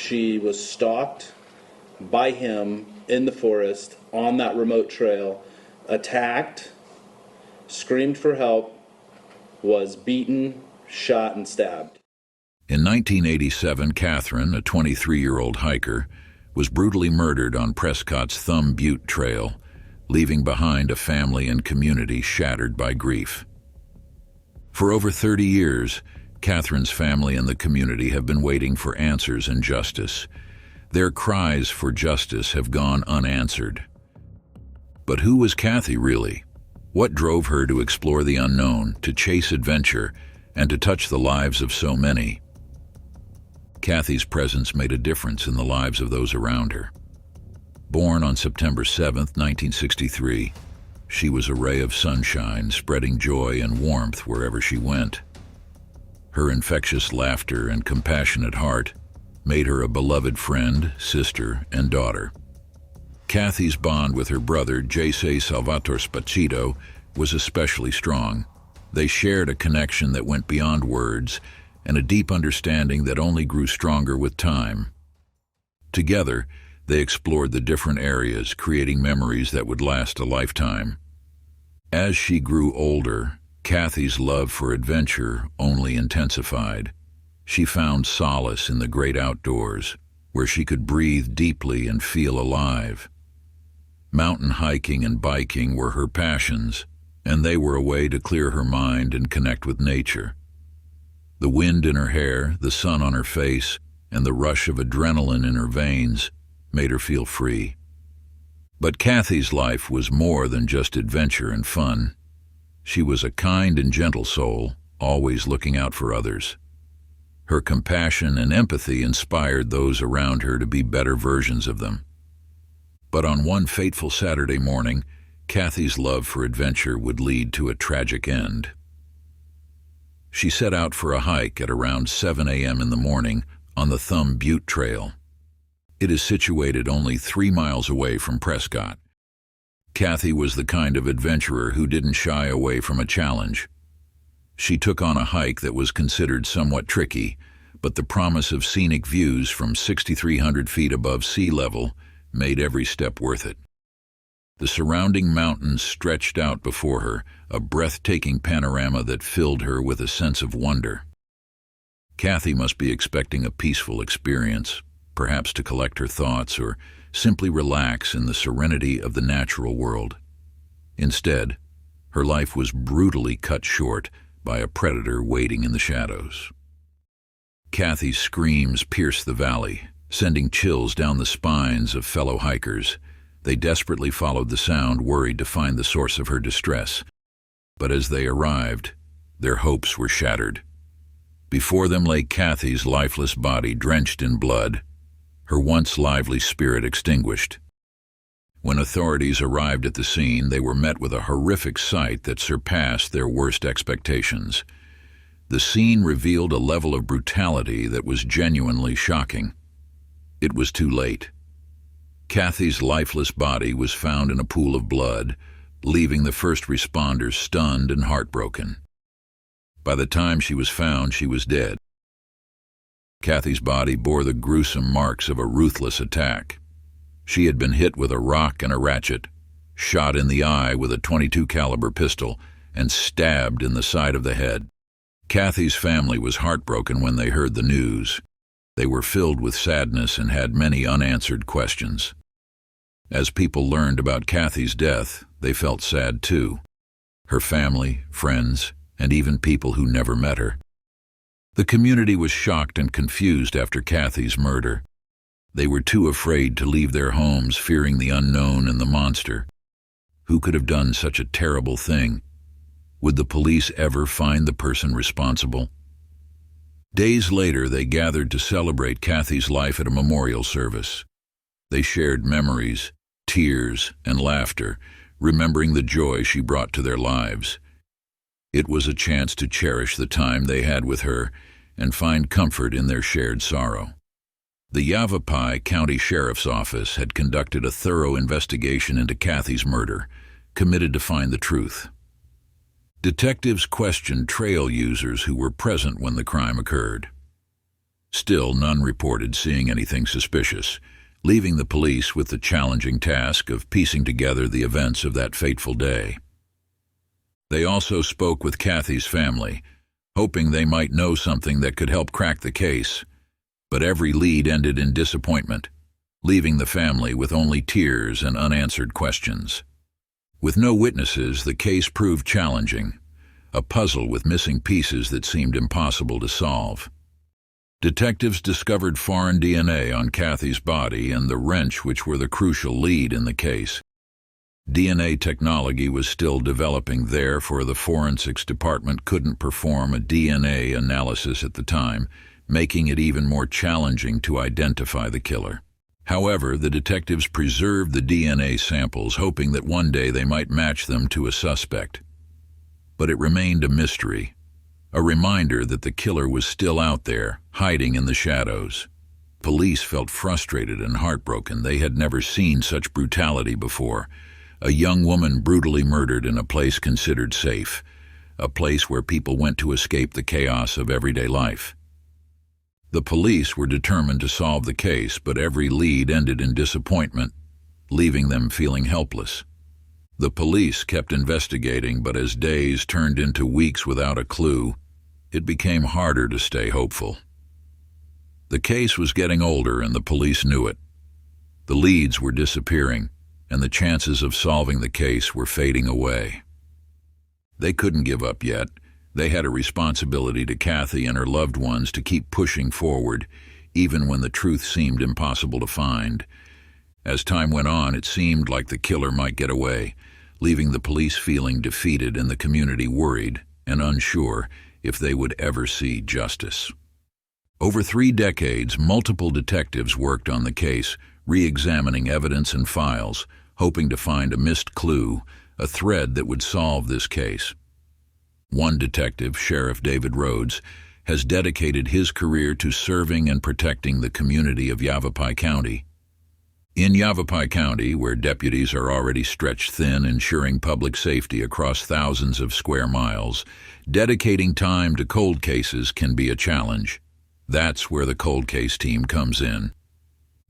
she was stalked by him in the forest on that remote trail, attacked, screamed for help, was beaten, shot, and stabbed. In 1987, Catherine, a 23-year-old hiker, was brutally murdered on Prescott's Butte trail, leaving behind a family and community shattered by grief. For over 30 years, Catherine's family and the community have been waiting for answers and justice. Their cries for justice have gone unanswered. But who was Kathy really? What drove her to explore the unknown, to chase adventure, and to touch the lives of so many? Kathy's presence made a difference in the lives of those around her. Born on September 7, 1963, she was a ray of sunshine, spreading joy and warmth wherever she went. Her infectious laughter and compassionate heart made her a beloved friend, sister, and daughter. Kathy's bond with her brother, J.C. Salvatore Sposito, was especially strong. They shared a connection that went beyond words and a deep understanding that only grew stronger with time. Together, they explored the different areas, creating memories that would last a lifetime. As she grew older, Kathy's love for adventure only intensified. She found solace in the great outdoors, where she could breathe deeply and feel alive. Mountain hiking and biking were her passions, and they were a way to clear her mind and connect with nature. The wind in her hair, the sun on her face, and the rush of adrenaline in her veins made her feel free. But Kathy's life was more than just adventure and fun. She was a kind and gentle soul, always looking out for others. Her compassion and empathy inspired those around her to be better versions of them. But on one fateful Saturday morning, Kathy's love for adventure would lead to a tragic end. She set out for a hike at around 7 a.m. in the morning on the Butte trail. It is situated only 3 miles away from Prescott. Kathy was the kind of adventurer who didn't shy away from a challenge. She took on a hike that was considered somewhat tricky, but the promise of scenic views from 6,300 feet above sea level made every step worth it. The surrounding mountains stretched out before her, a breathtaking panorama that filled her with a sense of wonder. Kathy must be expecting a peaceful experience, perhaps to collect her thoughts or simply relax in the serenity of the natural world. Instead, her life was brutally cut short by a predator waiting in the shadows. Kathy's screams pierced the valley, sending chills down the spines of fellow hikers. They desperately followed the sound, worried to find the source of her distress. But as they arrived, their hopes were shattered. Before them lay Kathy's lifeless body drenched in blood, her once lively spirit extinguished. When authorities arrived at the scene, they were met with a horrific sight that surpassed their worst expectations. The scene revealed a level of brutality that was genuinely shocking. It was too late. Kathy's lifeless body was found in a pool of blood, leaving the first responders stunned and heartbroken. By the time she was found, she was dead. Kathy's body bore the gruesome marks of a ruthless attack. She had been hit with a rock and a ratchet, shot in the eye with a .22 caliber pistol, and stabbed in the side of the head. Kathy's family was heartbroken when they heard the news. They were filled with sadness and had many unanswered questions. As people learned about Kathy's death, they felt sad too. Her family, friends, and even people who never met her. The community was shocked and confused after Kathy's murder. They were too afraid to leave their homes, fearing the unknown and the monster. Who could have done such a terrible thing? Would the police ever find the person responsible? Days later, they gathered to celebrate Kathy's life at a memorial service. They shared memories, tears, and laughter, remembering the joy she brought to their lives. It was a chance to cherish the time they had with her and find comfort in their shared sorrow. The Yavapai County Sheriff's Office had conducted a thorough investigation into Kathy's murder, committed to find the truth. Detectives questioned trail users who were present when the crime occurred. Still, none reported seeing anything suspicious, leaving the police with the challenging task of piecing together the events of that fateful day. They also spoke with Kathy's family, hoping they might know something that could help crack the case, but every lead ended in disappointment, leaving the family with only tears and unanswered questions. With no witnesses, the case proved challenging, a puzzle with missing pieces that seemed impossible to solve. Detectives discovered foreign DNA on Kathy's body and the wrench, which were the crucial lead in the case. DNA technology was still developing there, for the forensics department couldn't perform a DNA analysis at the time, making it even more challenging to identify the killer. However, the detectives preserved the DNA samples, hoping that one day they might match them to a suspect. But it remained a mystery, a reminder that the killer was still out there, hiding in the shadows. Police felt frustrated and heartbroken. They had never seen such brutality before. A young woman brutally murdered in a place considered safe, a place where people went to escape the chaos of everyday life. The police were determined to solve the case, but every lead ended in disappointment, leaving them feeling helpless. The police kept investigating, but as days turned into weeks without a clue, it became harder to stay hopeful. The case was getting older, and the police knew it. The leads were disappearing, and the chances of solving the case were fading away. They couldn't give up yet. They had a responsibility to Kathy and her loved ones to keep pushing forward, even when the truth seemed impossible to find. As time went on, it seemed like the killer might get away, leaving the police feeling defeated and the community worried and unsure if they would ever see justice. Over 3 decades, multiple detectives worked on the case, re-examining evidence and files, hoping to find a missed clue, a thread that would solve this case. One detective, Sheriff David Rhodes, has dedicated his career to serving and protecting the community of Yavapai County. In Yavapai County, where deputies are already stretched thin ensuring public safety across thousands of square miles, dedicating time to cold cases can be a challenge. That's where the cold case team comes in.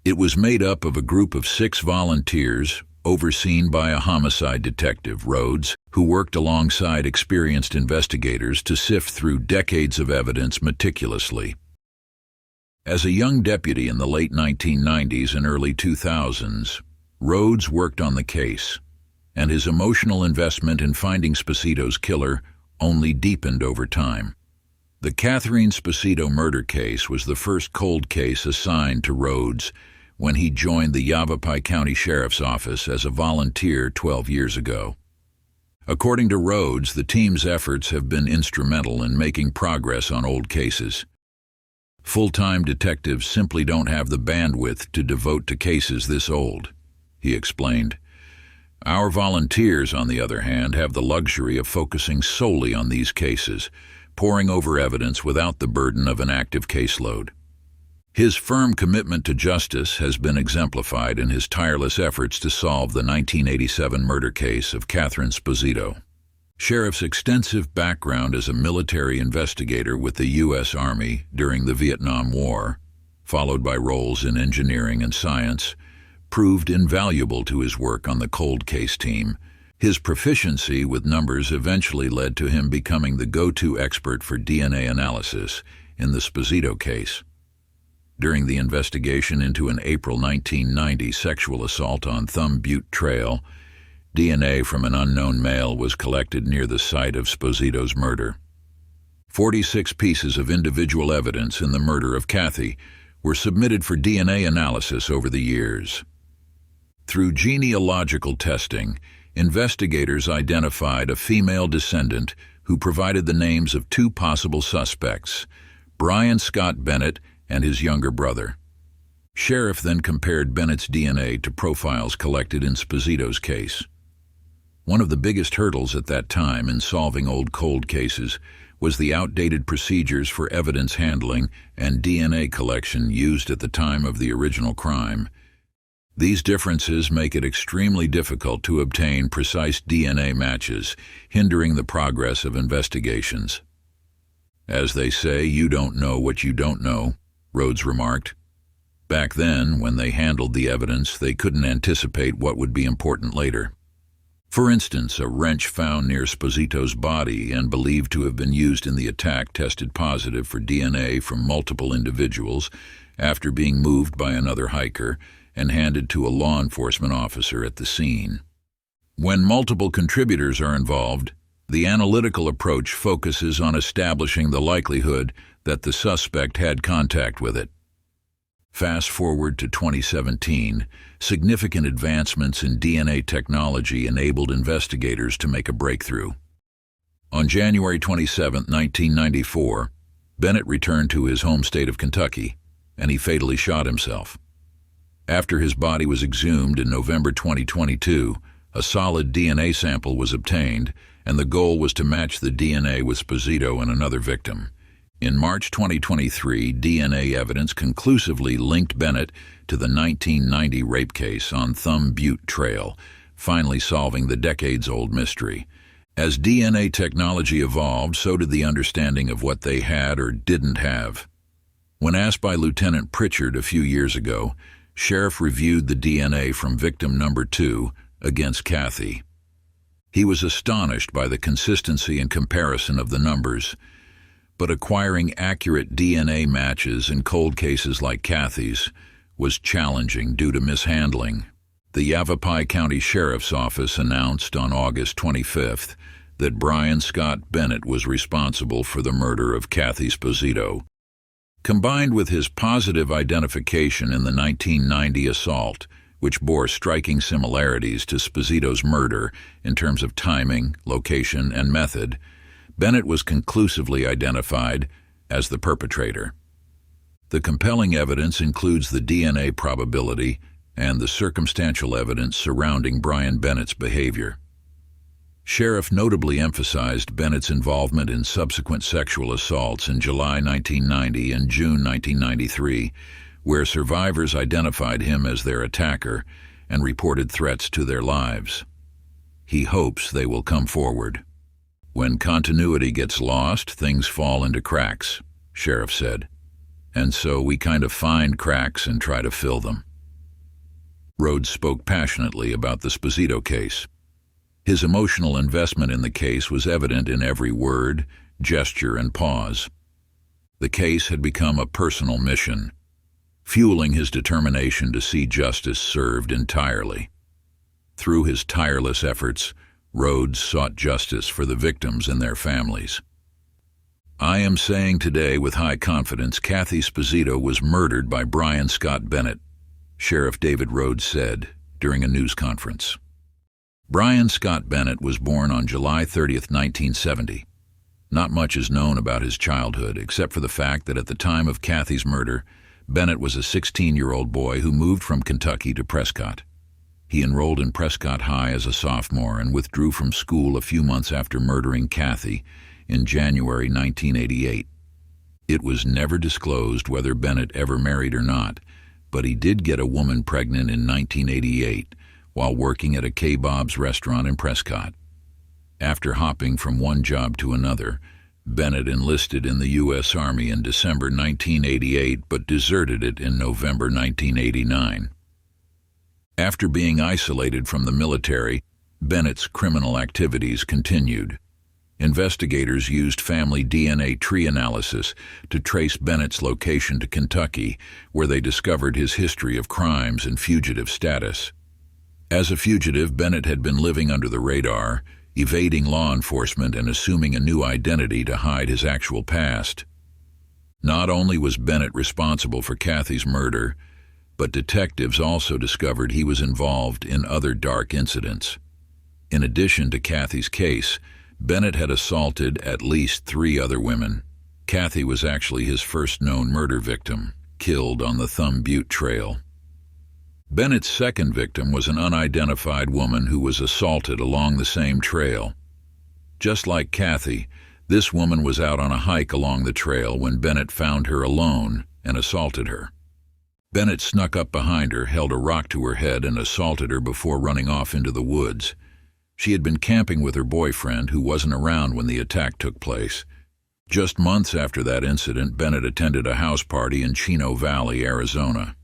It was made up of a group of 6 volunteers, overseen by a homicide detective, Rhodes, who worked alongside experienced investigators to sift through decades of evidence meticulously. As a young deputy in the late 1990s and early 2000s, Rhodes worked on the case, and his emotional investment in finding Sposito's killer only deepened over time. The Catherine Sposito murder case was the first cold case assigned to Rhodes when he joined the Yavapai County Sheriff's Office as a volunteer 12 years ago. According to Rhodes, the team's efforts have been instrumental in making progress on old cases. Full-time detectives simply don't have the bandwidth to devote to cases this old, he explained. Our volunteers, on the other hand, have the luxury of focusing solely on these cases, poring over evidence without the burden of an active caseload. His firm commitment to justice has been exemplified in his tireless efforts to solve the 1987 murder case of Catherine Sposito. Sheriff's extensive background as a military investigator with the U.S. Army during the Vietnam War, followed by roles in engineering and science, proved invaluable to his work on the cold case team. His proficiency with numbers eventually led to him becoming the go-to expert for DNA analysis in the Sposito case. During the investigation into an April 1990 sexual assault on Butte Trail, DNA from an unknown male was collected near the site of Sposito's murder. 46 pieces of individual evidence in the murder of Kathy were submitted for DNA analysis over the years. Through genealogical testing, investigators identified a female descendant who provided the names of 2 possible suspects, Bryan Scott Bennett and his younger brother. Sheriff then compared Bennett's DNA to profiles collected in Sposito's case. One of the biggest hurdles at that time in solving old cold cases was the outdated procedures for evidence handling and DNA collection used at the time of the original crime. These differences make it extremely difficult to obtain precise DNA matches, hindering the progress of investigations. As they say, you don't know what you don't know. Rhodes remarked. Back then, when they handled the evidence, they couldn't anticipate what would be important later. For instance, a wrench found near Sposito's body and believed to have been used in the attack tested positive for DNA from multiple individuals after being moved by another hiker and handed to a law enforcement officer at the scene. When multiple contributors are involved, the analytical approach focuses on establishing the likelihood that the suspect had contact with it. Fast forward to 2017, significant advancements in DNA technology enabled investigators to make a breakthrough. On January 27, 1994, Bennett returned to his home state of Kentucky, and he fatally shot himself. After his body was exhumed in November 2022, a solid DNA sample was obtained, and the goal was to match the DNA with Sposito and another victim. In March 2023, DNA evidence conclusively linked Bennett to the 1990 rape case on Butte Trail, finally solving the decades-old mystery. As DNA technology evolved, so did the understanding of what they had or didn't have. When asked by Lieutenant Pritchard a few years ago, Sheriff reviewed the DNA from victim number 2 against Kathy. He was astonished by the consistency and comparison of the numbers, but acquiring accurate DNA matches in cold cases like Kathy's was challenging due to mishandling. The Yavapai County Sheriff's Office announced on August 25th that Bryan Scott Bennett was responsible for the murder of Kathy Sposito. Combined with his positive identification in the 1990 assault, which bore striking similarities to Sposito's murder in terms of timing, location, and method, Bennett was conclusively identified as the perpetrator. The compelling evidence includes the DNA probability and the circumstantial evidence surrounding Bryan Bennett's behavior. Sheriff notably emphasized Bennett's involvement in subsequent sexual assaults in July 1990 and June 1993, where survivors identified him as their attacker and reported threats to their lives. He hopes they will come forward. When continuity gets lost, things fall into cracks, Sheriff said. And so we kind of find cracks and try to fill them. Rhodes spoke passionately about the Sposito case. His emotional investment in the case was evident in every word, gesture, and pause. The case had become a personal mission, fueling his determination to see justice served entirely. Through his tireless efforts, Rhodes sought justice for the victims and their families. I am saying today with high confidence Kathy Sposito was murdered by Bryan Scott Bennett, Sheriff David Rhodes said during a news conference. Bryan Scott Bennett was born on July 30, 1970. Not much is known about his childhood, except for the fact that at the time of Kathy's murder, Bennett was a 16-year-old boy who moved from Kentucky to Prescott. He enrolled in Prescott High as a sophomore and withdrew from school a few months after murdering Kathy in January 1988. It was never disclosed whether Bennett ever married or not, but he did get a woman pregnant in 1988 while working at a K-Bob's restaurant in Prescott. After hopping from one job to another, Bennett enlisted in the U.S. Army in December 1988 but deserted it in November 1989. After being isolated from the military, Bennett's criminal activities continued. Investigators used family DNA tree analysis to trace Bennett's location to Kentucky, where they discovered his history of crimes and fugitive status. As a fugitive, Bennett had been living under the radar, evading law enforcement and assuming a new identity to hide his actual past. Not only was Bennett responsible for Kathy's murder, but detectives also discovered he was involved in other dark incidents. In addition to Kathy's case, Bennett had assaulted at least 3 other women. Kathy was actually his first known murder victim, killed on the Butte Trail. Bennett's second victim was an unidentified woman who was assaulted along the same trail. Just like Kathy, this woman was out on a hike along the trail when Bennett found her alone and assaulted her. Bennett snuck up behind her, held a rock to her head, and assaulted her before running off into the woods. She had been camping with her boyfriend, who wasn't around when the attack took place. Just months after that incident, Bennett attended a house party in Chino Valley, Arizona.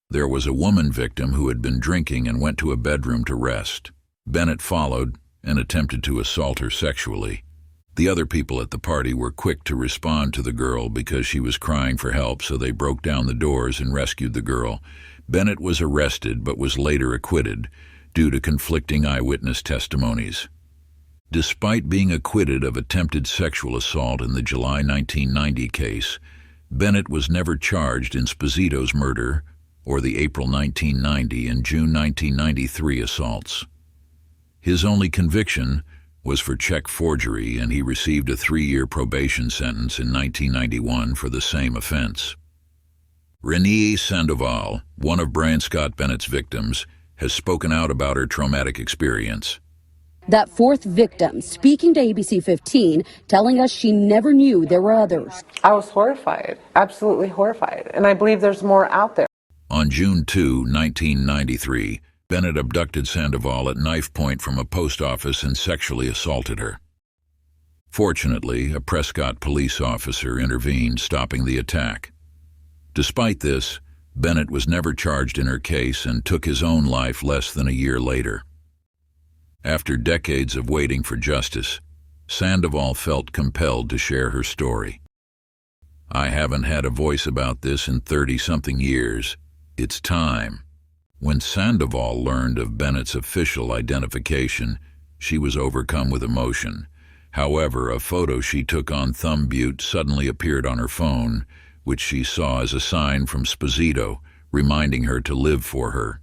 There was a woman victim who had been drinking and went to a bedroom to rest. Bennett followed and attempted to assault her sexually. The other people at the party were quick to respond to the girl because she was crying for help, so they broke down the doors and rescued the girl. Bennett was arrested but was later acquitted due to conflicting eyewitness testimonies. Despite being acquitted of attempted sexual assault in the July 1990 case, Bennett was never charged in Sposito's murder or the April 1990 and June 1993 assaults. His only conviction was for check forgery, and he received a 3-year probation sentence in 1991 for the same offense. Renee Sandoval, one of Bryan Scott Bennett's victims, has spoken out about her traumatic experience. That fourth victim speaking to ABC 15, telling us she never knew there were others. I was horrified, absolutely horrified, and I believe there's more out there. On June 2, 1993, Bennett abducted Sandoval at knife point from a post office and sexually assaulted her. Fortunately, a Prescott police officer intervened, stopping the attack. Despite this, Bennett was never charged in her case and took his own life less than a year later. After decades of waiting for justice, Sandoval felt compelled to share her story. "I haven't had a voice about this in 30-something years. It's time." When Sandoval learned of Bennett's official identification, she was overcome with emotion. However, a photo she took on Butte suddenly appeared on her phone, which she saw as a sign from Sposito, reminding her to live for her.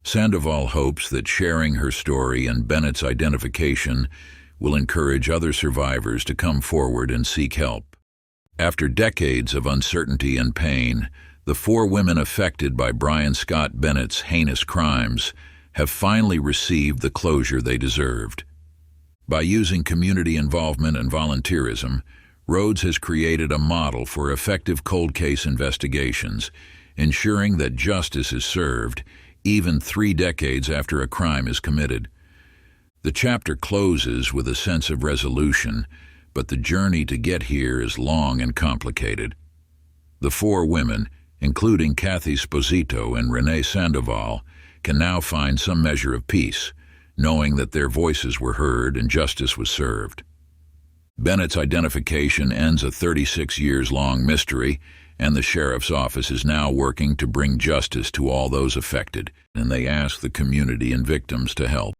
Sandoval hopes that sharing her story and Bennett's identification will encourage other survivors to come forward and seek help. After decades of uncertainty and pain, the 4 women affected by Bryan Scott Bennett's heinous crimes have finally received the closure they deserved. By using community involvement and volunteerism, Rhodes has created a model for effective cold case investigations, ensuring that justice is served even 3 decades after a crime is committed. The chapter closes with a sense of resolution, but the journey to get here is long and complicated. The 4 women, including Ann Sposito and Renee Sandoval, can now find some measure of peace, knowing that their voices were heard and justice was served. Bennett's identification ends a 36-years-long mystery, and the sheriff's office is now working to bring justice to all those affected, and they ask the community and victims to help.